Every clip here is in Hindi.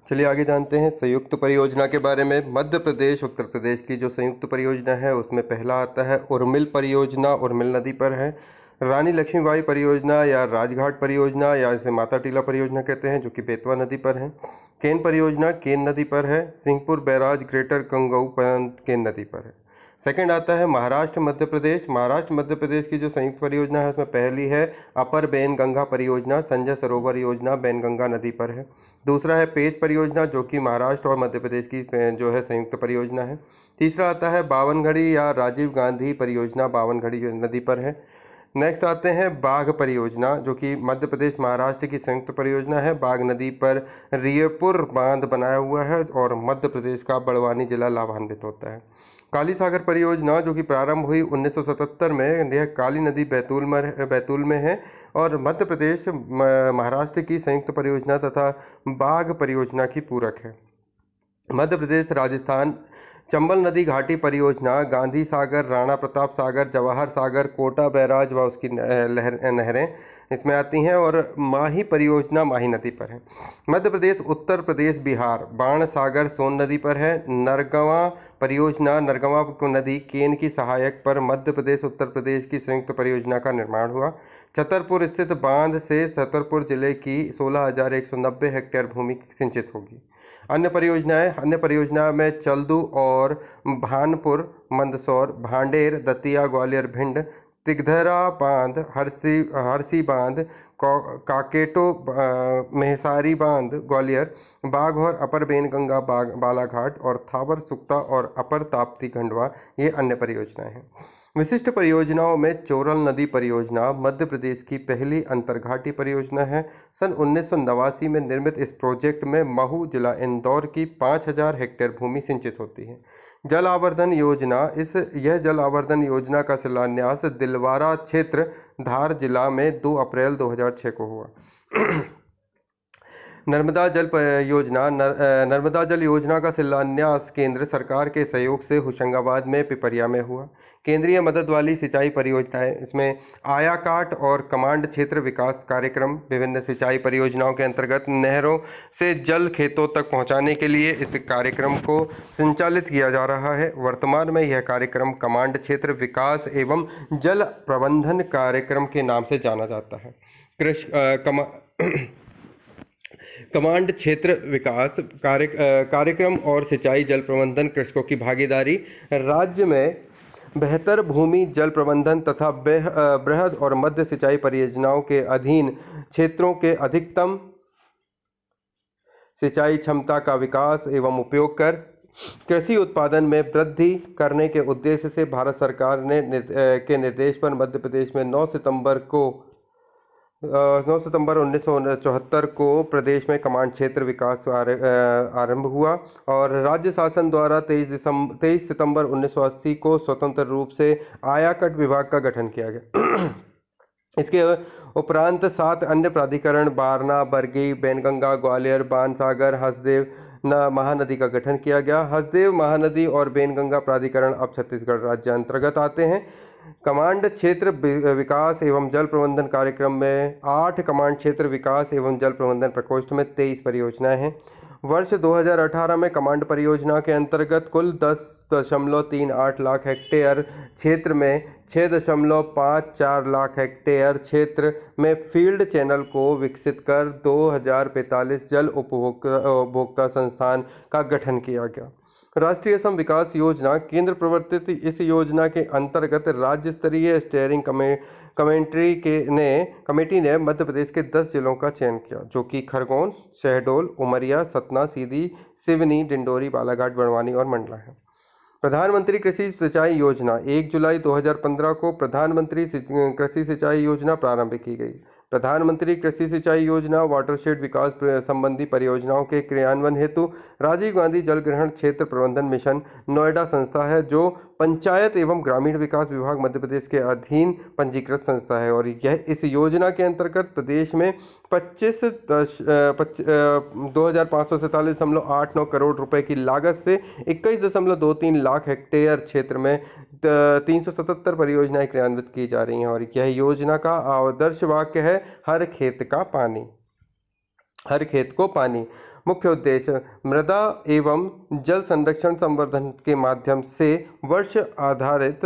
चलिए आगे जानते हैं संयुक्त परियोजना के बारे में। मध्य प्रदेश उत्तर प्रदेश की जो संयुक्त परियोजना है उसमें पहला आता है उर्मिल परियोजना, उर्मिल नदी पर है। रानी लक्ष्मीबाई परियोजना या राजघाट परियोजना या इसे माता टीला परियोजना कहते हैं, जो कि बेतवा नदी पर है। केन परियोजना केन नदी पर है। सिंहपुर बैराज ग्रेटर गंगऊ केन नदी पर है। सेकंड आता है महाराष्ट्र मध्य प्रदेश। महाराष्ट्र मध्य प्रदेश की जो संयुक्त परियोजना है उसमें पहली है अपर बेनगंगा परियोजना, संजय सरोवर योजना बेनगंगा नदी पर है। दूसरा है पेज परियोजना, जो कि महाराष्ट्र और मध्य प्रदेश की जो है संयुक्त परियोजना है। तीसरा आता है बावनगढ़ी या राजीव गांधी परियोजना, बावनगढ़ी नदी पर है। नेक्स्ट आते हैं बाघ परियोजना, जो कि मध्य प्रदेश महाराष्ट्र की संयुक्त परियोजना है। बाघ नदी पर रियपुर बांध बनाया हुआ है और मध्य प्रदेश का बड़वानी जिला लाभान्वित होता है। काली सागर परियोजना, जो कि प्रारंभ हुई 1977 में, यह काली नदी बैतूल में है और मध्य प्रदेश महाराष्ट्र की संयुक्त परियोजना तथा बाघ परियोजना की पूरक है। मध्य प्रदेश राजस्थान चंबल नदी घाटी परियोजना, गांधी सागर, राणा प्रताप सागर, जवाहर सागर, कोटा बैराज व उसकी नहरें इसमें आती हैं और माही परियोजना माही नदी पर है। मध्य प्रदेश उत्तर प्रदेश बिहार बाण सागर सोन नदी पर है। नरगवा परियोजना, नरगवा नदी केन की सहायक पर मध्य प्रदेश उत्तर प्रदेश की संयुक्त परियोजना का निर्माण हुआ। छतरपुर स्थित बांध से छतरपुर जिले की 16,190 हेक्टेयर भूमि सिंचित होगी। अन्य परियोजना में चल्दू और भानपुर, मंदसौर, भांडेर, दतिया, ग्वालियर, भिंड, तिगधरा बांध, हरसी बांध, काकेटो मेहसारी बांध ग्वालियर, बाघौर, अपर बेनगंगा बालाघाट और थावर सुक्ता और अपर ताप्ती खंडवा ये अन्य परियोजनाएं हैं। विशिष्ट परियोजनाओं में चोरल नदी परियोजना मध्य प्रदेश की पहली अंतर्घाटी परियोजना है। सन 1989 में निर्मित इस प्रोजेक्ट में महू जिला इंदौर की 5,000 हेक्टेयर भूमि सिंचित होती है। जल आवर्धन योजना, यह जल आवर्धन योजना का शिलान्यास दिलवारा क्षेत्र धार जिला में 2 अप्रैल 2006 को हुआ। नर्मदा जल योजना का शिलान्यास केंद्र सरकार के सहयोग से होशंगाबाद में पिपरिया में हुआ। केंद्रीय मदद वाली सिंचाई परियोजनाएं, इसमें आयाकाट और कमांड क्षेत्र विकास कार्यक्रम, विभिन्न सिंचाई परियोजनाओं के अंतर्गत नहरों से जल खेतों तक पहुंचाने के लिए इस कार्यक्रम को संचालित किया जा रहा है। वर्तमान में यह कार्यक्रम कमांड क्षेत्र विकास एवं जल प्रबंधन कार्यक्रम के नाम से जाना जाता है। कमांड क्षेत्र विकास कार्यक्रम और सिंचाई जल प्रबंधन कृषकों की भागीदारी, राज्य में बेहतर भूमि जल प्रबंधन तथा बृहद और मध्य सिंचाई परियोजनाओं के अधीन क्षेत्रों के अधिकतम सिंचाई क्षमता का विकास एवं उपयोग कर कृषि उत्पादन में वृद्धि करने के उद्देश्य से भारत सरकार के निर्देश पर मध्य प्रदेश में 9 सितंबर 1974 को प्रदेश में कमांड क्षेत्र विकास आरंभ हुआ और राज्य शासन द्वारा 23 सितंबर 1980 को स्वतंत्र रूप से आयाकट विभाग का गठन किया गया। इसके उपरांत 7 अन्य प्राधिकरण बारना, बरगी, बेनगंगा, ग्वालियर, बाणसागर, हसदेव महानदी का गठन किया गया। हसदेव महानदी और बेनगंगा प्राधिकरण अब छत्तीसगढ़ राज्य अंतर्गत आते हैं। कमांड क्षेत्र विकास एवं जल प्रबंधन कार्यक्रम में 8 कमांड क्षेत्र विकास एवं जल प्रबंधन प्रकोष्ठ में 23 परियोजनाएं हैं। वर्ष 2018 में कमांड परियोजना के अंतर्गत कुल 10.38 लाख हेक्टेयर क्षेत्र में 6.54 लाख हेक्टेयर क्षेत्र में फील्ड चैनल को विकसित कर 2045 जल उपभोक्ता संस्थान का गठन किया गया। राष्ट्रीय सम विकास योजना केंद्र प्रवर्तित इस योजना के अंतर्गत राज्य स्तरीय स्टीयरिंग कमेटी ने मध्य प्रदेश के 10 जिलों का चयन किया, जो कि खरगोन, शहडोल, उमरिया, सतना, सीधी, सिवनी, डिंडोरी, बालाघाट, बड़वानी और मंडला है। प्रधानमंत्री कृषि सिंचाई योजना 1 जुलाई 2015 को प्रधानमंत्री कृषि सिंचाई योजना प्रारंभ की गई। प्रधानमंत्री कृषि सिंचाई योजना वाटरशेड विकास संबंधी परियोजनाओं के क्रियान्वयन हेतु राजीव गांधी जल ग्रहण क्षेत्र प्रबंधन मिशन नोएडा संस्था है, जो पंचायत एवं ग्रामीण विकास विभाग मध्य प्रदेश के अधीन पंजीकृत संस्था है और यह इस योजना के अंतर्गत प्रदेश में 2,547.89 करोड़ रुपए की लागत से 21.23 लाख हेक्टेयर क्षेत्र में 377 परियोजनाएं क्रियान्वित की जा रही हैं और यह योजना का आदर्श वाक्य है, हर खेत को पानी। मुख्य उद्देश्य मृदा एवं जल संरक्षण संवर्धन के माध्यम से वर्षा आधारित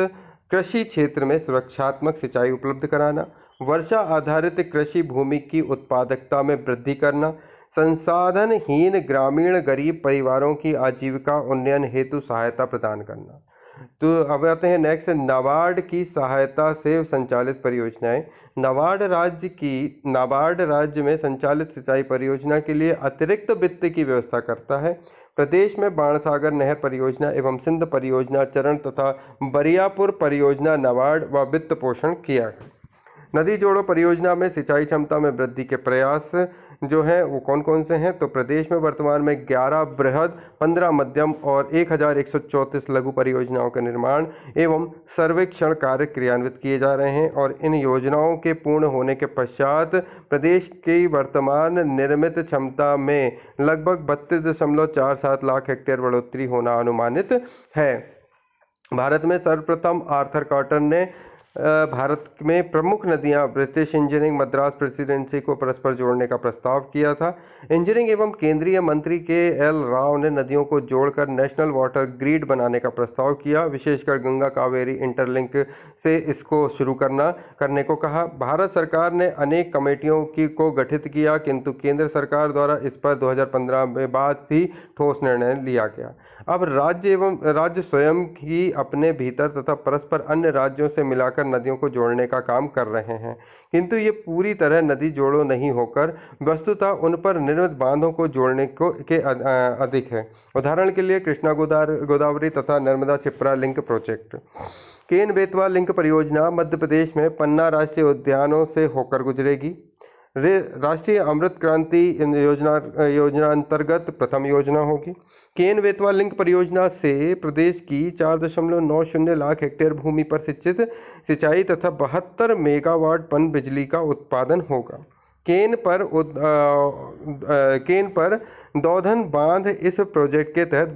कृषि क्षेत्र में सुरक्षात्मक सिंचाई उपलब्ध कराना, वर्षा आधारित कृषि भूमि की उत्पादकता में वृद्धि करना, संसाधनहीन ग्रामीण गरीब परिवारों की आजीविका उन्नयन हेतु सहायता प्रदान करना। तो अब आते हैं नेक्स्ट, नाबार्ड की सहायता से संचालित परियोजनाएं। नाबार्ड राज्य में संचालित सिंचाई परियोजना के लिए अतिरिक्त वित्त की व्यवस्था करता है। प्रदेश में बाणसागर नहर परियोजना एवं सिंध परियोजना चरण तथा बरियापुर परियोजना नाबार्ड व वित्त पोषण किया। नदी जोड़ो परियोजना में सिंचाई क्षमता में वृद्धि के प्रयास जो हैं वो कौन कौन से हैं? तो प्रदेश में वर्तमान में 11 बृहद, 15 मध्यम और 1134 लघु परियोजनाओं का निर्माण एवं सर्वेक्षण कार्य क्रियान्वित किए जा रहे हैं और इन योजनाओं के पूर्ण होने के पश्चात प्रदेश की वर्तमान निर्मित क्षमता में लगभग 32.47 लाख हेक्टेयर बढ़ोतरी होना अनुमानित है। भारत में सर्वप्रथम आर्थर कॉटन ने भारत में प्रमुख नदियां ब्रिटिश इंजीनियरिंग मद्रास प्रेसिडेंसी को परस्पर जोड़ने का प्रस्ताव किया था। इंजीनियरिंग एवं केंद्रीय मंत्री के.एल. राव ने नदियों को जोड़कर नेशनल वाटर ग्रिड बनाने का प्रस्ताव किया, विशेषकर गंगा कावेरी इंटरलिंक से इसको शुरू करने को कहा। भारत सरकार ने अनेक कमेटियों को गठित किया, किंतु केंद्र सरकार द्वारा इस पर 2015 में बाद ही ठोस निर्णय लिया गया। अब राज्य स्वयं ही अपने भीतर तथा परस्पर अन्य राज्यों से मिलाकर नदियों को जोड़ने का काम कर रहे हैं, किंतु ये पूरी तरह नदी जोड़ो नहीं होकर वस्तुतः उन पर निर्मित बांधों को जोड़ने के अधिक है। उदाहरण के लिए कृष्णा गोदावरी तथा Narmada Shipra link project. Ken Betwa link परियोजना मध्य प्रदेश में पन्ना राष्ट्रीय उद्यानों से होकर गुजरेगी। राष्ट्रीय अमृत क्रांति योजना अंतर्गत प्रथम योजना होगी। केन बेतवा लिंक परियोजना से प्रदेश की 4.90 लाख हेक्टेयर भूमि पर सिंचाई तथा 72 मेगावाट पन बिजली का उत्पादन होगा। केन पर दौधन बांध इस प्रोजेक्ट के तहत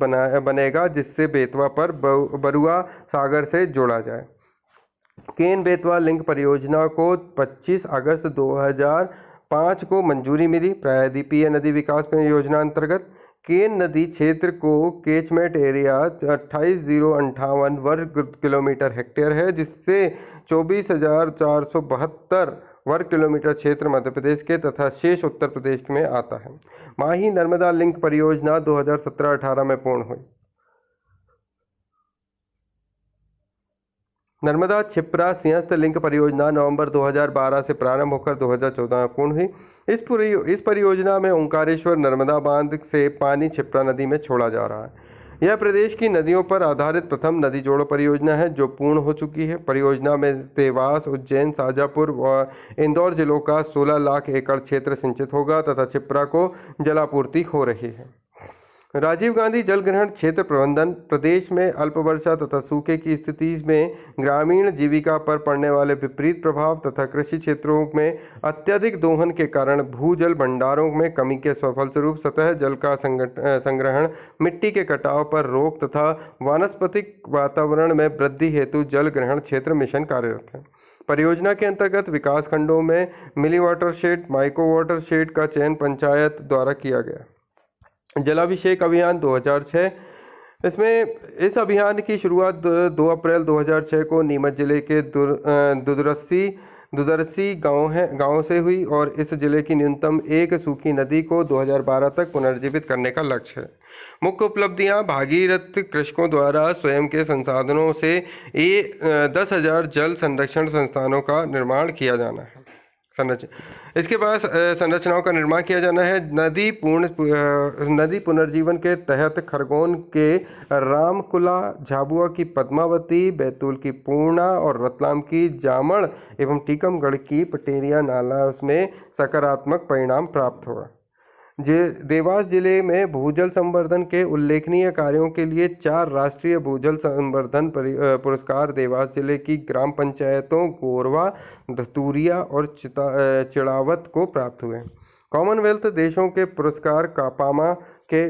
बनेगा, जिससे बेतवा पर बरुआ सागर से जोड़ा जाए। केन बेतवा लिंक परियोजना को 25 अगस्त 2005 को मंजूरी मिली। प्रायद्वीपीय नदी विकास योजना अंतर्गत केन नदी क्षेत्र को कैचमेंट एरिया 28,058 वर्ग किलोमीटर हेक्टेयर है, जिससे 24,472 वर्ग किलोमीटर क्षेत्र मध्य प्रदेश के तथा शेष उत्तर प्रदेश में आता है। माही नर्मदा लिंक परियोजना 2017-18 में पूर्ण हुई। नर्मदा छिप्रा सिंहस्थ लिंक परियोजना नवंबर 2012 से प्रारंभ होकर 2014 में पूर्ण हुई। इस परियोजना में ओंकारेश्वर नर्मदा बांध से पानी छिप्रा नदी में छोड़ा जा रहा है। यह प्रदेश की नदियों पर आधारित प्रथम नदी जोड़ो परियोजना है जो पूर्ण हो चुकी है। परियोजना में देवास, उज्जैन, शाजापुर व इंदौर जिलों का 16 लाख एकड़ क्षेत्र सिंचित होगा तथा छिप्रा को जलापूर्ति हो रही है। राजीव गांधी जल ग्रहण क्षेत्र प्रबंधन। प्रदेश में अल्प वर्षा तथा सूखे की स्थिति में ग्रामीण जीविका पर पड़ने वाले विपरीत प्रभाव तथा कृषि क्षेत्रों में अत्यधिक दोहन के कारण भूजल भंडारों में कमी के फलस्वरूप सतह जल का संग्रहण, मिट्टी के कटाव पर रोक तथा वानस्पतिक वातावरण में वृद्धि हेतु जल ग्रहण क्षेत्र मिशन कार्यरत है। परियोजना के अंतर्गत विकास खंडों में मिली वाटरशेड, माइक्रो वाटरशेड का चयन पंचायत द्वारा किया गया। जलाभिषेक अभियान 2006। इस अभियान की शुरुआत 2 अप्रैल 2006 को नीमच जिले के दुदरसी गांव से हुई और इस जिले की न्यूनतम एक सूखी नदी को 2012 तक पुनर्जीवित करने का लक्ष्य है। मुख्य उपलब्धियां: भागीरथ कृषकों द्वारा स्वयं के संसाधनों से 10,000 जल संरक्षण संस्थानों का निर्माण किया जाना है। इसके बाद संरचनाओं का निर्माण किया जाना है। नदी पुनर्जीवन के तहत खरगोन के रामकुला, झाबुआ की पद्मावती, बैतूल की पूर्णा और रतलाम की जामड़ एवं टीकमगढ़ की पटेरिया नाला उसमें सकारात्मक परिणाम प्राप्त हुआ। देवास जिले में भूजल संवर्धन के उल्लेखनीय कार्यों के लिए 4 राष्ट्रीय भूजल संवर्धन पुरस्कार देवास जिले की ग्राम पंचायतों गोरवा, धतूरिया और चिड़ावत को प्राप्त हुए। कॉमनवेल्थ देशों के पुरस्कार कापामा के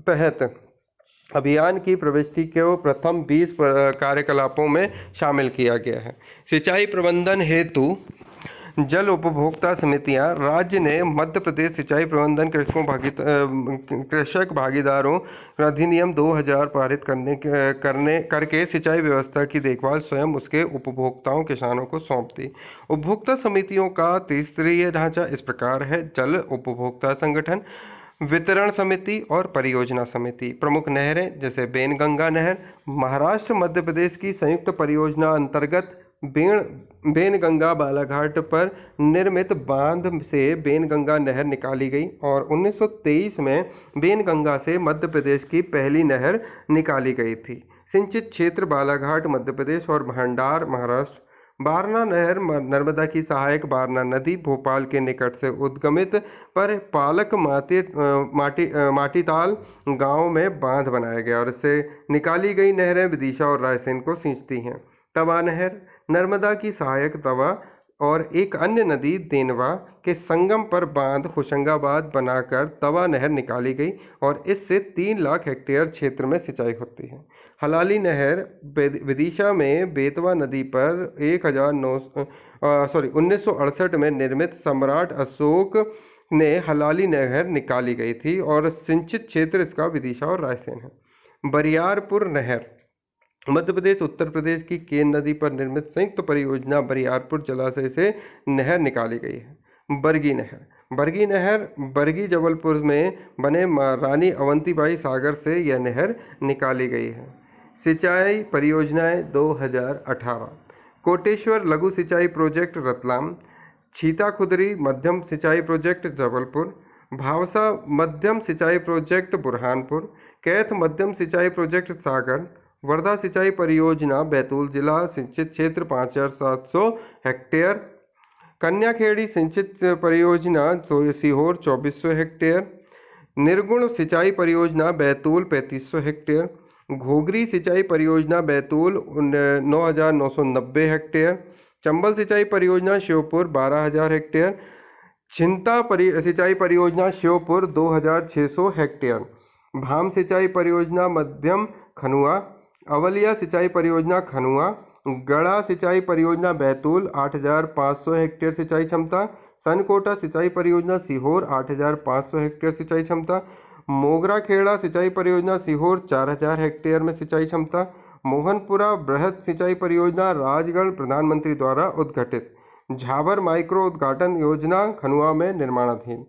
तहत अभियान की प्रविष्टि को प्रथम 20 कार्यकलापों में शामिल किया गया है। सिंचाई प्रबंधन हेतु जल उपभोक्ता समितियां। राज्य ने मध्य प्रदेश सिंचाई प्रबंधन कृषक भागीदारों अधिनियम 2000 पारित करके सिंचाई व्यवस्था की देखभाल स्वयं उसके उपभोक्ताओं किसानों को सौंप दी। उपभोक्ता समितियों का त्रिस्तरीय ढांचा इस प्रकार है: जल उपभोक्ता संगठन, वितरण समिति और परियोजना समिति। प्रमुख नहरें जैसे बेनगंगा नहर महाराष्ट्र मध्य प्रदेश की संयुक्त परियोजना अंतर्गत बेनगंगा बालाघाट पर निर्मित बांध से बेनगंगा नहर निकाली गई और 1923 में बेनगंगा से मध्य प्रदेश की पहली नहर निकाली गई थी। सिंचित क्षेत्र बालाघाट मध्य प्रदेश और भांडार महाराष्ट्र। बारना नहर नर्मदा की सहायक बारना नदी भोपाल के निकट से उद्गमित पर पालक माटीताल गांव में बांध बनाया गया और इससे निकाली गई नहरें विदिशा और रायसेन को सींचती हैं। तवा नहर नर्मदा की सहायक तवा और एक अन्य नदी देनवा के संगम पर बांध होशंगाबाद बनाकर तवा नहर निकाली गई और इससे 3 लाख हेक्टेयर क्षेत्र में सिंचाई होती है। हलाली नहर विदिशा में बेतवा नदी पर 1968 में निर्मित सम्राट अशोक ने हलाली नहर निकाली गई थी और सिंचित क्षेत्र इसका विदिशा और रायसेन है। बरियारपुर नहर मध्य प्रदेश उत्तर प्रदेश की केन नदी पर निर्मित संयुक्त परियोजना बरियारपुर जलाशय से नहर निकाली गई है। बरगी नहर बरगी जबलपुर में बने रानी अवंतीबाई सागर से यह नहर निकाली गई है। सिंचाई परियोजनाएं 2018: कोटेश्वर लघु सिंचाई प्रोजेक्ट रतलाम, छीता खुदरी मध्यम सिंचाई प्रोजेक्ट जबलपुर, भावसा मध्यम सिंचाई प्रोजेक्ट बुरहानपुर, कैथ मध्यम सिंचाई प्रोजेक्ट सागर, वर्धा सिंचाई परियोजना बैतूल जिला सिंचित क्षेत्र 5700 हेक्टेयर, कन्याखेड़ी सिंचित परियोजना सीहोर 2400 हेक्टेयर, निर्गुण सिंचाई परियोजना बैतूल 3500 हेक्टेयर, घोगरी सिंचाई परियोजना बैतूल 9990 हेक्टेयर, चंबल सिंचाई परियोजना श्योपुर 12000 हेक्टेयर, छिंता सिंचाई परियोजना श्योपुर 2600 हेक्टेयर, भाम सिंचाई परियोजना मध्यम खनुआ, अवलिया सिंचाई परियोजना खनुआ, गढ़ा सिंचाई परियोजना बैतूल 8500 हेक्टेयर सिंचाई क्षमता, सनकोटा सिंचाई परियोजना सीहोर 8500 हेक्टेयर सिंचाई क्षमता, मोगरा खेड़ा सिंचाई परियोजना सीहोर 4000 हेक्टेयर में सिंचाई क्षमता, मोहनपुरा बृहद सिंचाई परियोजना राजगढ़ प्रधानमंत्री द्वारा उद्घाटित, झाबर माइक्रो उद्घाटन योजना खनुआ में निर्माणाधीन,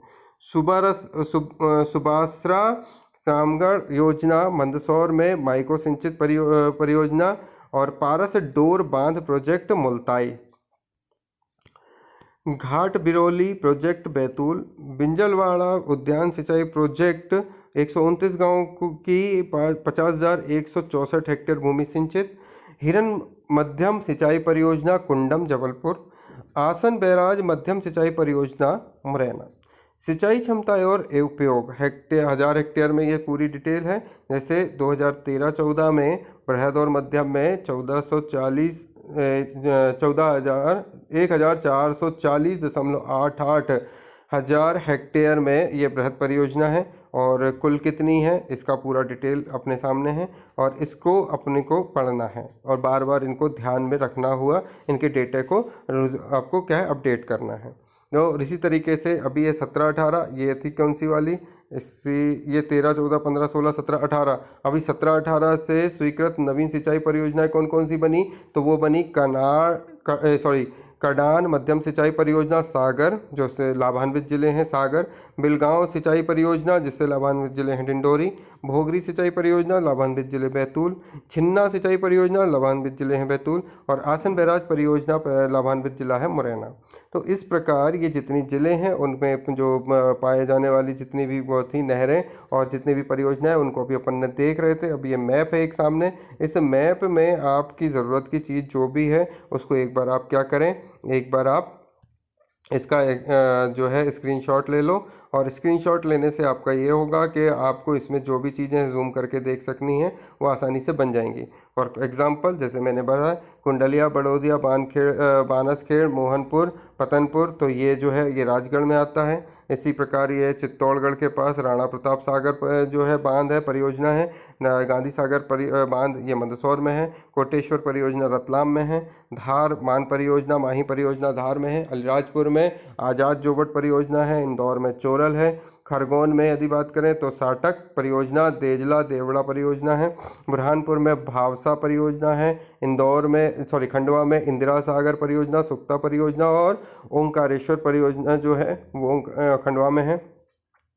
सुबासरा सामगढ़ योजना मंदसौर में माइक्रो सिंचित परियोजना और पारस डोर बांध प्रोजेक्ट मुल्ताई, घाट बिरौली प्रोजेक्ट बैतूल, बिंजलवाड़ा उद्यान सिंचाई प्रोजेक्ट 129 गांवों की 50,164 हेक्टेयर भूमि सिंचित, हिरन मध्यम सिंचाई परियोजना कुंडम जबलपुर, आसन बैराज मध्यम सिंचाई परियोजना मुरैना। सिंचाई क्षमता और उपयोग 1000 हेक्टेयर में ये पूरी डिटेल है। जैसे 2013-14 में बृहद और मध्यम में 1440.88 हजार हेक्टेयर में ये बृहद परियोजना है और कुल कितनी है इसका पूरा डिटेल अपने सामने है और इसको अपने को पढ़ना है और बार बार इनको ध्यान में रखना हुआ इनके डेटा को आपको क्या है अपडेट करना है। तो इसी तरीके से अभी ये 17-18 ये थी कौन सी वाली, ये 13-14-15-16-17-18 अभी 17-18 से स्वीकृत नवीन सिंचाई परियोजनाएं कौन कौन सी बनी, तो वो बनी कडान मध्यम सिंचाई परियोजना सागर जो से लाभान्वित जिले हैं सागर, बिलगांव सिंचाई परियोजना जिससे लाभान्वित जिले हैं डिंडोरी, भोगरी सिंचाई परियोजना लाभान्वित जिले बैतूल, छिन्ना सिंचाई परियोजना लाभान्वित जिले हैं बैतूल और आसन बैराज परियोजना लाभान्वित जिला है मुरैना। तो इस प्रकार ये जितनी ज़िले हैं उनमें जो पाए जाने वाली जितनी भी वो थी नहरें और जितनी भी परियोजनाएं उनको अभी अपन ने देख रहे थे। अब ये मैप है एक सामने, इस मैप में आपकी ज़रूरत की चीज़ जो भी है उसको एक बार आप क्या करें, एक बार आप इसका जो है स्क्रीनशॉट ले लो और स्क्रीनशॉट लेने से आपका ये होगा कि आपको इसमें जो भी चीज़ें जूम करके देख सकनी हैं वो आसानी से बन जाएंगी। फॉर एग्जांपल जैसे मैंने बताया कुंडलिया, बड़ौदिया, बानसखेड़, मोहनपुर, पतनपुर, तो ये जो है ये राजगढ़ में आता है। इसी प्रकार ये चित्तौड़गढ़ के पास राणा प्रताप सागर जो है बांध है, परियोजना है। गांधी सागर बांध ये मंदसौर में है। कोटेश्वर परियोजना रतलाम में है। धार मान परियोजना माही परियोजना धार में है। अलीराजपुर में आज़ाद जोबट परियोजना है। इंदौर में चोरल है। खरगोन में यदि बात करें तो साटक परियोजना, देजला देवड़ा परियोजना है। बुरहानपुर में भावसा परियोजना है। इंदौर में खंडवा में इंदिरा सागर परियोजना, सुक्ता परियोजना और ओंकारेश्वर परियोजना जो है वो खंडवा में है।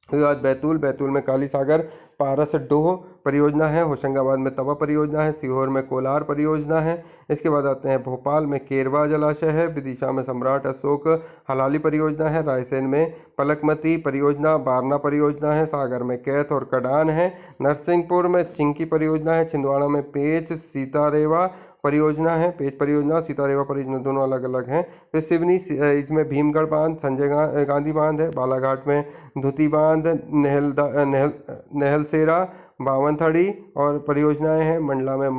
उसके बाद बैतूल में काली सागर पारस डोह परियोजना है। होशंगाबाद में तवा परियोजना है। सीहोर में कोलार परियोजना है। इसके बाद आते हैं भोपाल में केरवा जलाशय है। विदिशा में सम्राट अशोक हलाली परियोजना है। रायसेन में पलकमती परियोजना, बारना परियोजना है। सागर में कैथ और कडान है। नरसिंहपुर में चिंकी परियोजना है। छिंदवाड़ा में पेच सीतारेवा परियोजना है। पेच परियोजना सीतारेवा परियोजना दोनों अलग अलग हैं। फिर सिवनी इसमें भीमगढ़ बांध, संजय गांधी बांध है। बालाघाट में धुती बांध, नहलसेरा, बावनथड़ी और परियोजनाएं हैं। मंडला में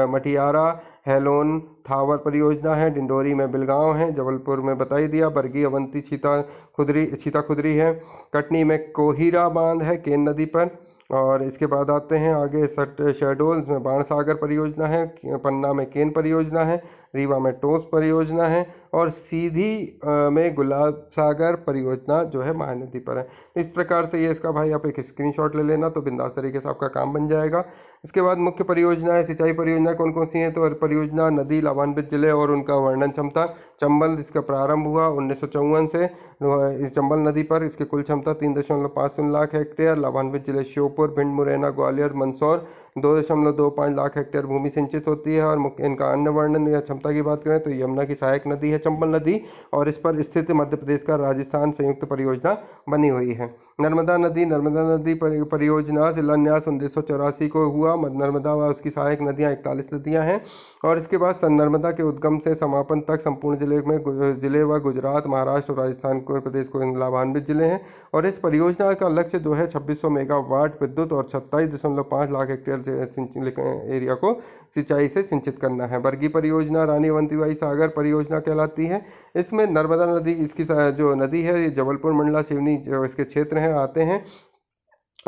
मटियारा, हेलोन थावर परियोजना है। डिंडोरी में बिलगांव है। जबलपुर में बता ही दिया। बरगी अवंती छीता खुदरी है। कटनी में कोहिरा बांध है केन नदी पर। और इसके बाद आते हैं आगे शहडोल में बाणसागर परियोजना है। पन्ना में केन परियोजना है। रीवा में टोंस परियोजना है। और सीधी में गुलाब सागर परियोजना जो है महानदी पर है। इस प्रकार से ये इसका भाई आप एक स्क्रीनशॉट ले लेना तो बिंदास तरीके से आपका काम बन जाएगा। इसके बाद मुख्य परियोजनाएं, सिंचाई परियोजना कौन कौन सी हैं तो परियोजना नदी लाभान्वित जिले और उनका वर्णन क्षमता। चंबल इसका प्रारंभ हुआ 1954 से इस चंबल नदी पर। इसकी कुल क्षमता 3.50 लाख हेक्टेयर। लाभान्वित जिले श्योपुर, भिंड, मुरैना, ग्वालियर, मंदसौर। 2.25 लाख हेक्टेयर भूमि सिंचित होती है। और इनका अन्य वर्णन या क्षमता की बात करें तो यमुना की सहायक नदी है चंबल नदी, और इस पर स्थित मध्य प्रदेश का राजस्थान संयुक्त परियोजना बनी हुई है। नर्मदा नदी परियोजना शिलान्यास 1984 को हुआ। नर्मदा व उसकी सहायक नदियाँ 41 नदियाँ हैं। और इसके बाद नर्मदा के उद्गम से समापन तक संपूर्ण जिले व गुजरात, महाराष्ट्र और राजस्थान प्रदेश को लाभान्वित जिले हैं। और इस परियोजना का लक्ष्य जो है 2600 मेगावाट विद्युत और 27.5 लाख हेक्टेयर एरिया को सिंचाई से सिंचित करना है। बरगी परियोजना रानी अवंतीबाई सागर परियोजना कहलाती है। इसमें नर्मदा नदी इसकी जो नदी है ये जबलपुर, मंडला, सिवनी जो इसके क्षेत्र हैं आते हैं,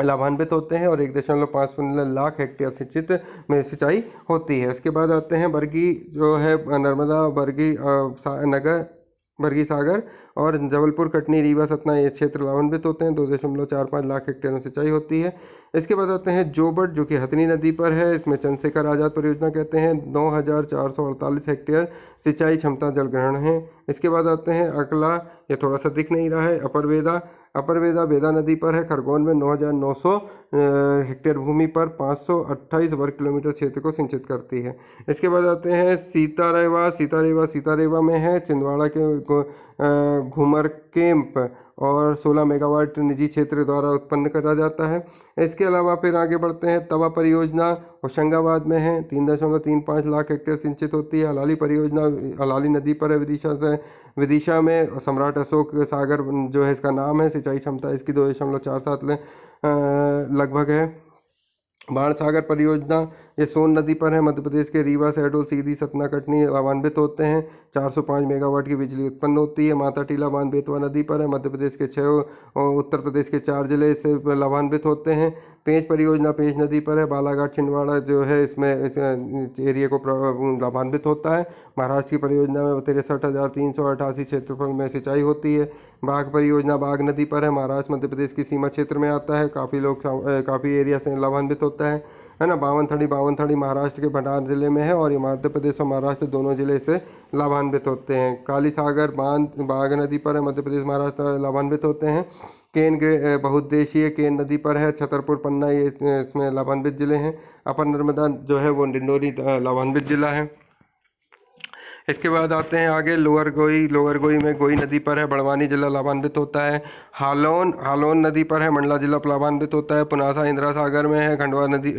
लाभान्वित होते हैं। और 1.5 लाख हेक्टेयर सिंचित में सिंचाई होती है। इसके बाद आते हैं बरगी जो है नर्मदा, बरगी सागर और जबलपुर, कटनी, रीवा, सतना ये क्षेत्र लाभान्वित होते हैं। 2.45 लाख हेक्टेयर में सिंचाई होती है। इसके बाद आते हैं जोबट जो कि हथनी नदी पर है। इसमें चंद्रशेखर आज़ाद परियोजना कहते हैं। 9,448 हेक्टेयर सिंचाई क्षमता जल ग्रहण है। इसके बाद आते हैं अकला, ये थोड़ा सा दिख नहीं रहा है। अपर वेदा बेदा नदी पर है। खरगोन में 9,900 हेक्टेयर भूमि पर 528 वर्ग किलोमीटर क्षेत्र को सिंचित करती है। इसके बाद आते हैं सीतारेवा में है। छिंदवाड़ा के घूमर केम्प और 16 मेगावाट निजी क्षेत्र द्वारा उत्पन्न करा जाता है। इसके अलावा फिर आगे बढ़ते हैं तवा परियोजना होशंगाबाद में है। 3.35 लाख हेक्टेयर सिंचित होती है। हलाली परियोजना हलाली नदी पर है विदिशा में। सम्राट अशोक सागर जो है इसका नाम है। सिंचाई क्षमता इसकी 2.47 लगभग है। बाणसागर परियोजना ये सोन नदी पर है। मध्य प्रदेश के रीवा, शहडोल, सीधी, सतना, कटनी लाभान्वित होते हैं। 405 मेगावाट की बिजली उत्पन्न होती है। माता टीला बांध बेतवा नदी पर है। मध्य प्रदेश के 6 और उत्तर प्रदेश के 4 जिले इससे लाभान्वित होते हैं। पेंच परियोजना पेंच नदी पर है। बालाघाट, छिंदवाड़ा जो है इसमें इस एरिया को लाभान्वित होता है। महाराष्ट्र की परियोजना में 63,388 क्षेत्रफल में सिंचाई होती है। बाघ परियोजना बाघ नदी पर है। महाराष्ट्र मध्य प्रदेश की सीमा क्षेत्र में आता है। काफ़ी एरिया से लाभान्वित होता है ना। बावनथड़ी महाराष्ट्र के भंडार जिले में है। और ये मध्य प्रदेश और महाराष्ट्र दोनों जिले से लाभान्वित होते हैं। काली सागर बांध बाघ नदी पर है। मध्य प्रदेश महाराष्ट्र लाभान्वित होते हैं। केन बहुउद्देशीय केन नदी पर है। छतरपुर, पन्ना ये इसमें लाभान्वित जिले हैं। अपर नर्मदा जो है वो डिंडोरी लाभान्वित जिला है। इसके बाद आते हैं आगे लोअर गोई में गोई नदी पर है। बड़वानी जिला लाभान्वित होता है। हालोन नदी पर है। मंडला जिला लाभान्वित होता है। पुनासा इंदिरा सागर में है।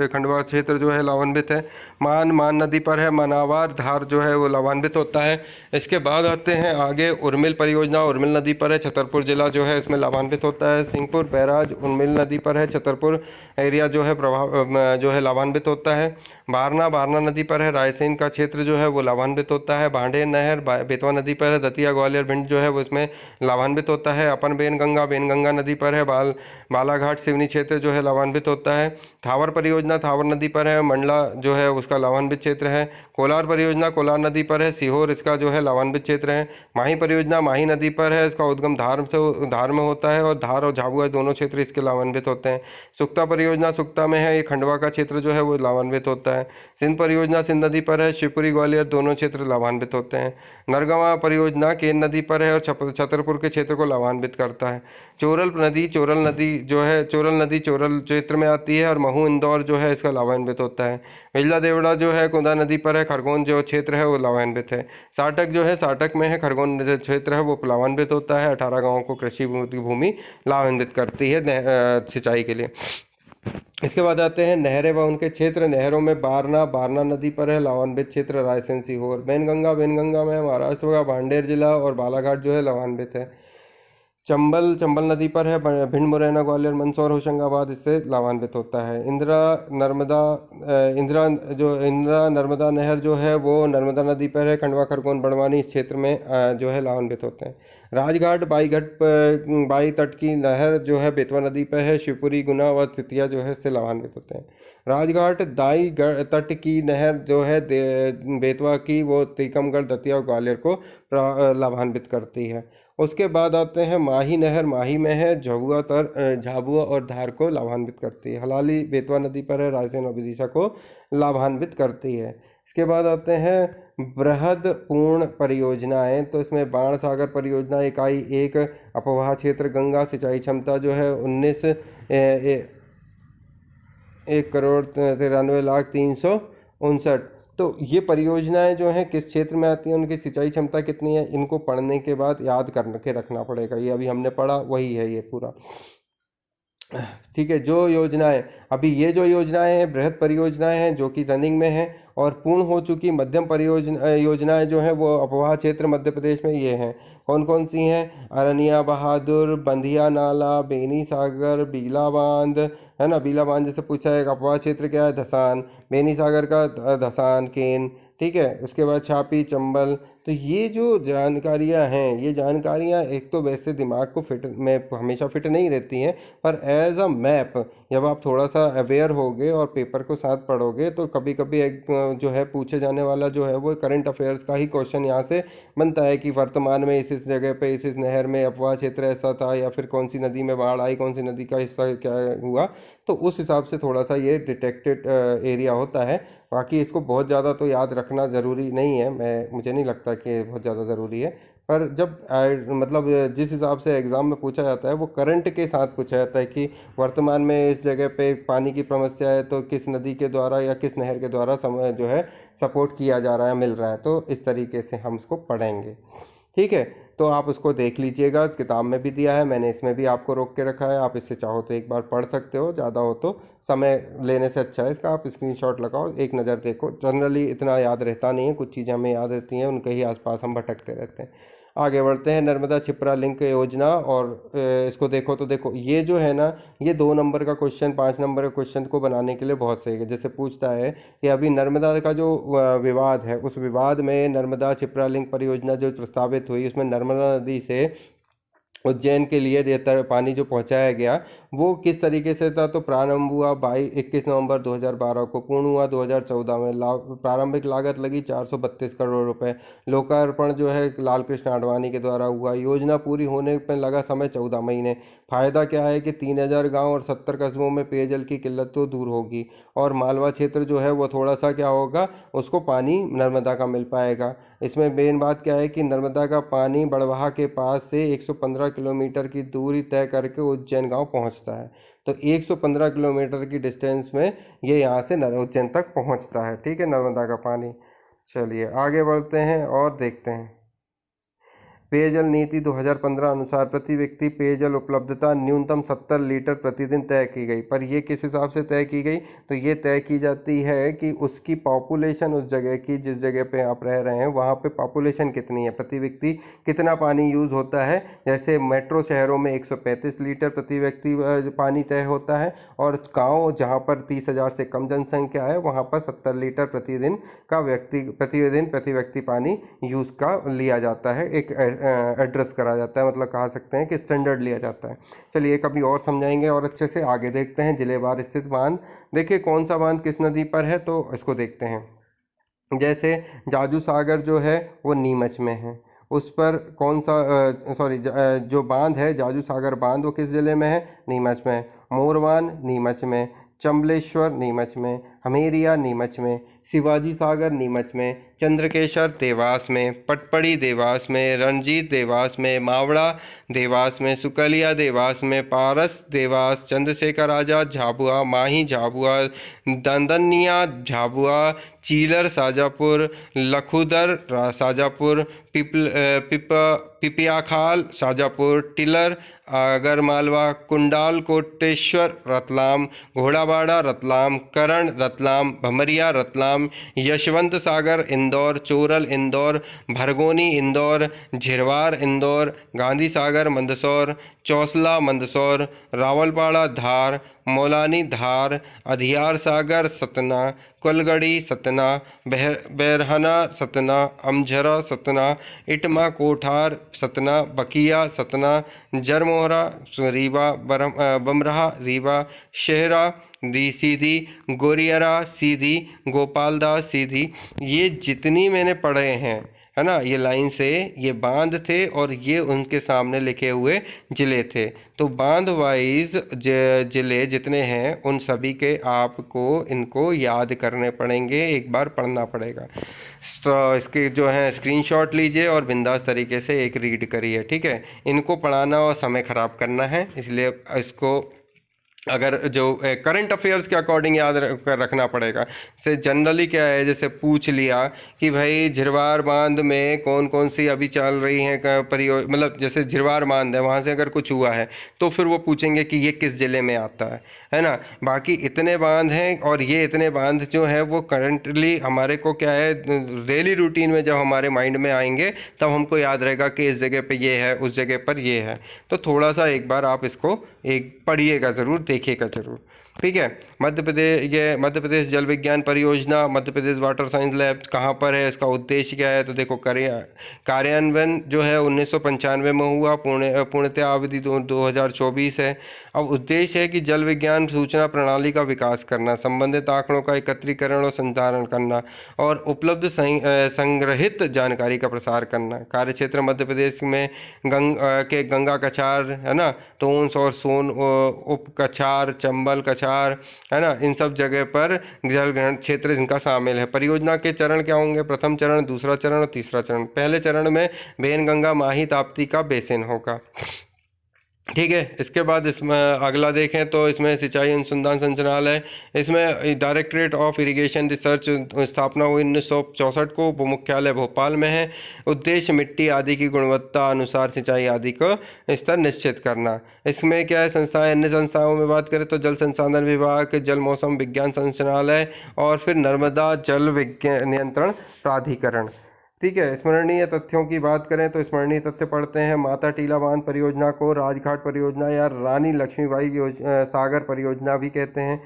खंडवा क्षेत्र जो है लाभान्वित है। मान नदी पर है। मनावार धार जो है वो लाभान्वित होता है। इसके बाद आते हैं आगे उर्मिल परियोजना उर्मिल नदी पर है। छतरपुर जिला जो है इसमें लाभान्वित होता है। सिंहपुर बैराज उर्मिल नदी पर है। छतरपुर एरिया जो है लाभान्वित होता है। बारना नदी पर है। रायसेन का क्षेत्र जो है वो लाभान्वित होता है। भांडेर नहर बेतवा नदी पर है। दतिया ग्वालियर भिंड जो है वो इसमें लाभान्वित होता है। अपन बेनगंगा नदी पर है। बालाघाट सिवनी क्षेत्र जो है लाभान्वित होता है। थावर परियोजना थावर नदी पर है। मंडला जो है उसका लाभान्वित क्षेत्र है। कोलार परियोजना कोलार नदी पर है। सीहोर इसका जो है लाभान्वित क्षेत्र है। माही परियोजना माही नदी पर है। इसका उद्गम धार में होता है और धार और झाबुआ दोनों क्षेत्र इसके लाभान्वित होते हैं। सुक्ता परियोजना सुक्ता में है। ये खंडवा का क्षेत्र जो है वो लाभान्वित होता है। सिंध परियोजना सिंध नदी पर है। शिवपुरी ग्वालियर दोनों क्षेत्र लाभान्वित होते हैं। नरगवा परियोजना केन नदी पर है और छतरपुर के क्षेत्र को लाभान्वित करता है। चोरल नदी चोरल नदी चोरल क्षेत्र में आती है और महू इंदौर जो है इसका लाभान्वित होता है। बिजला देवड़ा जो है कुंदा नदी पर है। खरगोन जो क्षेत्र है वो लाभान्वित है। साटक जो है साटक में है। खरगोन जो क्षेत्र है वो लाभान्वित होता है। 18 गाँवों को कृषि भूमि लाभान्वित करती है सिंचाई के लिए। इसके बाद आते हैं नहरें व उनके क्षेत्र। नहरों में बारना नदी पर है लाभान्वित क्षेत्र रायसेन सीहोर। बेनगंगा में महाराष्ट्र का भांडेर जिला और बालाघाट जो है लाभान्वित है। चंबल नदी पर है। भिंड मुरैना ग्वालियर मंदसौर होशंगाबाद इससे लाभान्वित होता है। इंदिरा नर्मदा नहर जो है वो नर्मदा नदी पर है। खंडवा खरगोन बड़वानी इस क्षेत्र में जो है लाभान्वित होते हैं। राजघाट बाई तट की नहर जो है बेतवा नदी पर है। शिवपुरी गुना व तितिया जो है इससे लाभान्वित होते हैं। राजघाट दाई तट की नहर जो है बेतवा की वो टीकमगढ़ दतिया और ग्वालियर को लाभान्वित करती है। उसके बाद आते हैं माही नहर माही में है। झाबुआ और धार को लाभान्वित करती है। हलाली बेतवा नदी पर है। रायसेन और विदिशा को लाभान्वित करती है। इसके बाद आते हैं बृहद पूर्ण परियोजनाएं। तो इसमें बाण सागर परियोजना इकाई 1 अपवाह क्षेत्र गंगा सिंचाई क्षमता जो है 1,93,359,000। तो ये परियोजनाएं जो हैं किस क्षेत्र में आती हैं, उनकी सिंचाई क्षमता कितनी है, इनको पढ़ने के बाद याद करके रखना पड़ेगा। ये अभी हमने पढ़ा वही है ये पूरा, ठीक है। ये जो योजनाएं हैं बृहद परियोजनाएं हैं जो कि रनिंग में हैं और पूर्ण हो चुकी मध्यम योजनाएं जो हैं वो अपवाह क्षेत्र मध्य प्रदेश में ये हैं। कौन कौन सी हैं? अरनिया बहादुर, बंधिया नाला, बेनी सागर, बीला बांध, है ना। बीला बांध जैसे पूछा है। अपवाह क्षेत्र क्या है? धसान। बेनी सागर का धसान केन, ठीक है। उसके बाद छापी चंबल। तो ये जो जानकारियां हैं ये जानकारियां एक तो वैसे दिमाग को फिट में हमेशा फिट नहीं रहती हैं, पर एज अ मैप जब आप थोड़ा सा अवेयर होगे और पेपर को साथ पढ़ोगे तो कभी कभी एक जो है पूछे जाने वाला जो है वो करंट अफेयर्स का ही क्वेश्चन यहाँ से बनता है कि वर्तमान में इस जगह पे इस नहर में अपवाह क्षेत्र ऐसा था, या फिर कौन सी नदी में बाढ़ आई, कौन सी नदी का हिस्सा क्या हुआ। तो उस हिसाब से थोड़ा सा ये डिटेक्टेड एरिया होता है। बाकी इसको बहुत ज़्यादा तो याद रखना ज़रूरी नहीं है, मुझे नहीं लगता कि बहुत ज़्यादा ज़रूरी है। पर जब मतलब जिस हिसाब से एग्ज़ाम में पूछा जाता है वो करंट के साथ पूछा जाता है कि वर्तमान में इस जगह पे पानी की समस्या है तो किस नदी के द्वारा या किस नहर के द्वारा जो है सपोर्ट किया जा रहा है, मिल रहा है। तो इस तरीके से हम इसको पढ़ेंगे, ठीक है। तो आप उसको देख लीजिएगा, किताब में भी दिया है, मैंने इसमें भी आपको रोक के रखा है। आप इससे चाहो तो एक बार पढ़ सकते हो, ज़्यादा हो तो समय लेने से अच्छा है इसका आप स्क्रीनशॉट लगाओ, एक नज़र देखो। जनरली इतना याद रहता नहीं है, कुछ चीज़ें हमें याद रहती हैं, उनके ही आसपास हम भटकते रहते हैं। आगे बढ़ते हैं। नर्मदा छिपरा लिंक योजना और इसको देखो तो देखो ये जो है ना, ये 2 नंबर का क्वेश्चन 5 नंबर के क्वेश्चन को बनाने के लिए बहुत सही है। जैसे पूछता है कि अभी नर्मदा का जो विवाद है, उस विवाद में नर्मदा छिपरा लिंक परियोजना जो प्रस्तावित हुई उसमें नर्मदा नदी से उज्जैन के लिए पानी जो पहुंचाया गया वो किस तरीके से था। तो प्रारंभ हुआ 21 नवंबर 2012 को, पूर्ण हुआ 2014 में। प्रारंभिक लागत लगी 432 करोड़ रुपए। लोकार्पण जो है लाल कृष्ण आडवाणी के द्वारा हुआ। योजना पूरी होने पर लगा समय 14 महीने। फायदा क्या है कि 3000 गांव और 70 कस्बों में पेयजल की किल्लत तो दूर होगी और मालवा क्षेत्र जो है वो थोड़ा सा क्या होगा, उसको पानी नर्मदा का मिल पाएगा। इसमें मेन बात क्या है कि नर्मदा का पानी बड़वाह के पास से 115 किलोमीटर की दूरी तय करके उज्जैन गांव पहुंचता है। तो 115 किलोमीटर की डिस्टेंस में ये यहाँ से उज्जैन तक पहुंचता है, ठीक है, नर्मदा का पानी। चलिए आगे बढ़ते हैं और देखते हैं। पेयजल नीति 2015 अनुसार प्रति व्यक्ति पेयजल उपलब्धता न्यूनतम 70 लीटर प्रतिदिन तय की गई। पर ये किस हिसाब से तय की गई? तो ये तय की जाती है कि उसकी पॉपुलेशन, उस जगह की, जिस जगह पे आप रह रहे हैं वहाँ पे पॉपुलेशन कितनी है, प्रति व्यक्ति कितना पानी यूज़ होता है। जैसे मेट्रो शहरों में 135 लीटर प्रति व्यक्ति पानी तय होता है, और गाँव जहाँ पर 30,000 से कम जनसंख्या है वहाँ पर 70 लीटर प्रतिदिन प्रति व्यक्ति पानी यूज़ का लिया जाता है, एक एड्रेस करा जाता है, मतलब कहा सकते हैं कि स्टैंडर्ड लिया जाता है। चलिए कभी और समझाएंगे और अच्छे से। आगे देखते हैं जिलेवार स्थित बांध। देखिए कौन सा बांध किस नदी पर है, तो इसको देखते हैं। जैसे जाजू सागर जो है वो नीमच में है, उस पर कौन सा जो बांध है जाजू सागर बांध वो किस ज़िले में है? नीमच में। मोरवान नीमच में, चंबलेश्वर नीमच में, हमेरिया नीमच में, शिवाजी सागर नीमच में, चंद्रकेशर देवास में, पटपड़ी देवास में, रणजीत देवास में, मावड़ा देवास में, सुकलिया देवास में, पारस देवास, चंद्रशेखर राजा झाबुआ, माही झाबुआ, दंदनिया झाबुआ, चीलर शाजापुर, लखुदर शाजापुर, पिपियाखाल शाजापुर, टिलर आगरमालवा, कुंडाल कोटेश्वर रतलाम, घोड़ाबाड़ा रतलाम, करण रतलाम, भमरिया रतलाम, यशवंत सागर इंदौर, चोरल इंदौर, भरगोनी इंदौर, झिरवार इंदौर, गांधी सागर मंदसौर, चौसला मंदसौर, रावलपाड़ा धार, मौलानी धार, अधियार सागर सतना, कुलगढ़ी सतना, बैरहना सतना, अमझरा सतना, इटमा कोठार सतना, बकिया सतना, जरमोहरा रीवा, बमराहा रीवा, शेहरा सीधी, गोरियरा सीधी, गोपालदास सीधी। ये जितनी मैंने पढ़े हैं, है ना, ये लाइन से ये बांध थे और ये उनके सामने लिखे हुए ज़िले थे। तो बांध वाइज ज़िले जितने हैं उन सभी के आपको इनको याद करने पड़ेंगे, एक बार पढ़ना पड़ेगा। तो इसके जो है स्क्रीनशॉट लीजिए और बिंदास तरीके से एक रीड करिए, ठीक है। इनको पढ़ाना और समय ख़राब करना है, इसलिए इसको अगर जो करंट अफेयर्स के अकॉर्डिंग याद रखना पड़ेगा। से जनरली क्या है, जैसे पूछ लिया कि भाई झिरवार बांध में कौन कौन सी अभी चल रही हैं मतलब जैसे झिरवार बांध है वहाँ से अगर कुछ हुआ है तो फिर वो पूछेंगे कि ये किस ज़िले में आता है ना। बाकी इतने बांध हैं और ये इतने बांध जो है वो करंटली हमारे को क्या है डेली रूटीन में जब हमारे माइंड में आएंगे तब हमको याद रहेगा कि इस जगह पे ये है, उस जगह पर ये है। तो थोड़ा सा एक बार आप इसको एक पढ़िएगा ज़रूर, देखिएगा जरूर, ठीक है। मध्य प्रदेश जल विज्ञान परियोजना, Madhya Pradesh water science lab कहाँ पर है, इसका उद्देश्य क्या है, तो देखो कार्यान्वयन जो है 1995 में हुआ, पूर्णतया अवधि 2024 है। अब उद्देश्य है कि जल विज्ञान सूचना प्रणाली का विकास करना, संबंधित आंकड़ों का एकत्रीकरण और संचारण करना और उपलब्ध संग्रहित जानकारी का प्रसार करना। कार्यक्षेत्र मध्य प्रदेश में गंगा कछार, है ना, टोंस और सोन उप कछार, चंबल कछार, है ना, इन सब जगह पर जल ग्रहण क्षेत्र इनका शामिल है। परियोजना के चरण क्या होंगे, प्रथम चरण, दूसरा चरण और तीसरा चरण। पहले चरण में वैनगंगा, माही, ताप्ती का बेसिन होगा, ठीक है। इसके बाद इसमें अगला देखें तो इसमें सिंचाई अनुसंधान संचालनालय, इसमें डायरेक्टरेट ऑफ इरिगेशन रिसर्च स्थापना हुई 1964 को, वो मुख्यालय भोपाल में है। उद्देश्य मिट्टी आदि की गुणवत्ता अनुसार सिंचाई आदि का स्तर निश्चित करना। इसमें क्या है संस्थाएं, अन्य संस्थाओं में बात करें तो जल संसाधन विभाग, जल मौसम विज्ञान संचालनालय और फिर नर्मदा जल विज्ञान नियंत्रण प्राधिकरण, ठीक है। स्मरणीय तथ्यों की बात करें तो स्मरणीय तथ्य पढ़ते हैं। माता टीला बांध परियोजना को राजघाट परियोजना या रानी लक्ष्मीबाई सागर परियोजना भी कहते हैं।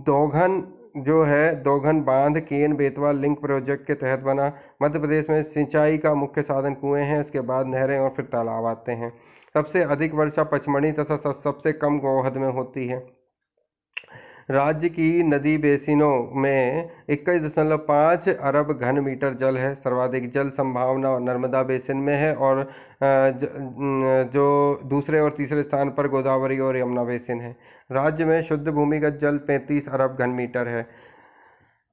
दोघन जो है, दोघन बांध केन बेतवा लिंक प्रोजेक्ट के तहत बना। मध्य प्रदेश में सिंचाई का मुख्य साधन कुएं हैं, इसके बाद नहरें और फिर तालाब आते हैं। सबसे अधिक वर्षा पचमढ़ी तथा सबसे कम गौहद में होती है। राज्य की नदी बेसिनों में 21.5 अरब घन मीटर जल है। सर्वाधिक जल संभावना नर्मदा बेसिन में है और जो दूसरे और तीसरे स्थान पर गोदावरी और यमुना बेसिन है। राज्य में शुद्ध भूमिगत जल 35 अरब घन मीटर है।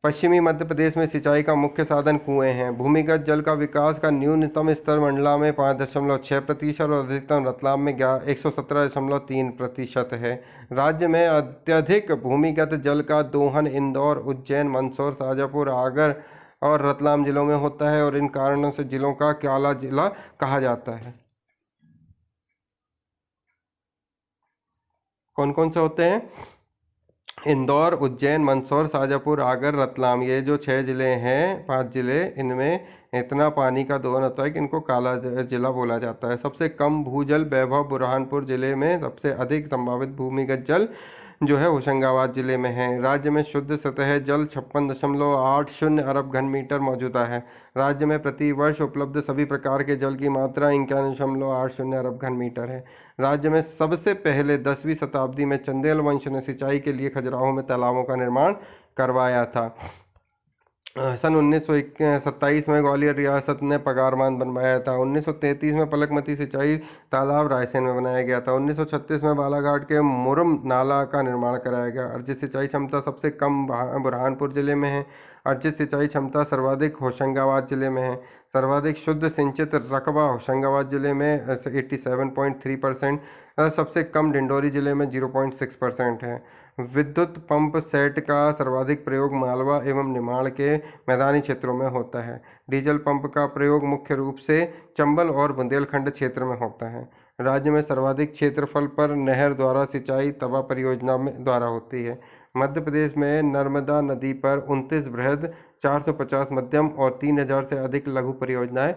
पश्चिमी मध्य प्रदेश में सिंचाई का मुख्य साधन कुएं हैं। भूमिगत जल का विकास का न्यूनतम स्तर मंडला में 5.6% और अधिकतम रतलाम में 117.3% है। राज्य में अत्यधिक भूमिगत जल का दोहन इंदौर, उज्जैन, मंदसौर, शाजापुर, आगर और रतलाम जिलों में होता है और इन कारणों से जिलों का काला जिला कहा जाता है। कौन कौन से होते हैं? इंदौर, उज्जैन, मंदसौर, शाजापुर, आगर, रतलाम, ये जो 6 जिले हैं, 5 जिले, इनमें इतना पानी का दोहन होता है कि इनको काला जिला बोला जाता है। सबसे कम भूजल वैभव बुरहानपुर जिले में, सबसे अधिक संभावित भूमिगत जल जो है होशंगाबाद जिले में है। राज्य में शुद्ध सतह जल 56.80 अरब घन मीटर मौजूदा है। राज्य में प्रति वर्ष उपलब्ध सभी प्रकार के जल की मात्रा 51.80 अरब घन मीटर है। राज्य में सबसे पहले 10वीं शताब्दी में चंदेल वंश ने सिंचाई के लिए खजुराहो में तालाबों का निर्माण करवाया था। सन 1927 में ग्वालियर रियासत ने पगारबांध बनवाया था। 1933 में पलकमती सिंचाई तालाब रायसेन में बनाया गया था। 1936 में बालाघाट के मुरम नाला का निर्माण कराया गया। अर्जित सिंचाई क्षमता सबसे कम बुरहानपुर जिले में है। अर्जित सिंचाई क्षमता सर्वाधिक होशंगाबाद जिले में है। सर्वाधिक शुद्ध सिंचित रकबा होशंगाबाद जिले में 87.3%, सबसे कम डिंडोरी जिले में 0.6% है। विद्युत पंप सेट का सर्वाधिक प्रयोग मालवा एवं निमाड़ के मैदानी क्षेत्रों में होता है। डीजल पंप का प्रयोग मुख्य रूप से चंबल और बुंदेलखंड क्षेत्र में होता है। राज्य में सर्वाधिक क्षेत्रफल पर नहर द्वारा सिंचाई तवा परियोजना में द्वारा होती है। मध्य प्रदेश में नर्मदा नदी पर 29 बृहद, 450 मध्यम और 3000 से अधिक लघु परियोजनाएं।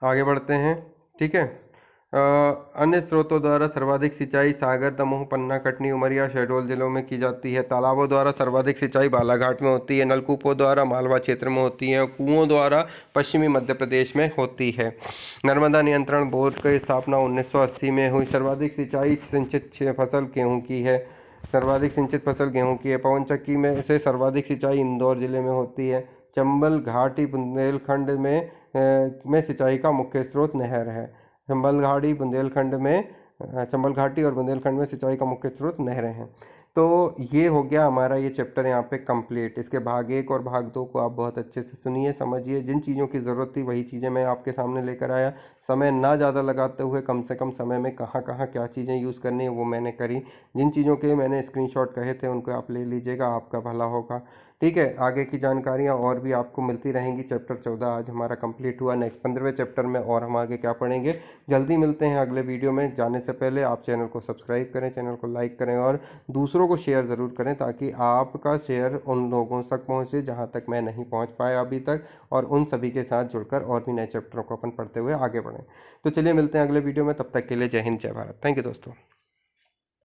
आगे बढ़ते हैं, ठीक है। अन्य स्रोतों द्वारा सर्वाधिक सिंचाई सागर, दमोह, पन्ना, कटनी, उमरिया, शहडोल जिलों में की जाती है। तालाबों द्वारा सर्वाधिक सिंचाई बालाघाट में होती है। नलकूपों द्वारा मालवा क्षेत्र में होती है और कुओं द्वारा पश्चिमी मध्य प्रदेश में होती है। नर्मदा नियंत्रण बोर्ड की स्थापना 1980 में हुई। सर्वाधिक सिंचाई सिंचित फसल गेहूँ की है। सर्वाधिक सिंचित फसल गेहूँ की है। पवन चक्की में से सर्वाधिक सिंचाई इंदौर जिले में होती है। चंबल घाटी बुंदेलखंड में सिंचाई का मुख्य स्रोत नहर है। चंबल घाटी और बुंदेलखंड में सिंचाई का मुख्य स्रोत नहरें हैं। तो ये हो गया हमारा ये चैप्टर यहाँ पे कंप्लीट। इसके भाग 1 और भाग 2 को आप बहुत अच्छे से सुनिए, समझिए। जिन चीज़ों की ज़रूरत थी वही चीज़ें मैं आपके सामने लेकर आया। समय ना ज़्यादा लगाते हुए कम से कम समय में कहाँ कहाँ क्या चीज़ें यूज़ करनी है वो मैंने करी। जिन चीज़ों के मैंने स्क्रीनशॉट कहे थे उनको आप ले लीजिएगा, आपका भला होगा। ठीक है, आगे की जानकारियाँ और भी आपको मिलती रहेंगी। चैप्टर 14 आज हमारा कंप्लीट हुआ। नेक्स्ट 15वें चैप्टर में और हम आगे क्या पढ़ेंगे, जल्दी मिलते हैं अगले वीडियो में। जाने से पहले आप चैनल को सब्सक्राइब करें, चैनल को लाइक करें और दूसरों को शेयर ज़रूर करें, ताकि आपका शेयर उन लोगों तक पहुँचे जहाँ तक मैं नहीं पहुँच पाया अभी तक, और उन सभी के साथ जुड़कर और भी नए चैप्टरों को अपन पढ़ते हुए आगे बढ़ें। तो चलिए मिलते हैं अगले वीडियो में, तब तक के लिए जय हिंद, जय भारत। थैंक यू दोस्तों।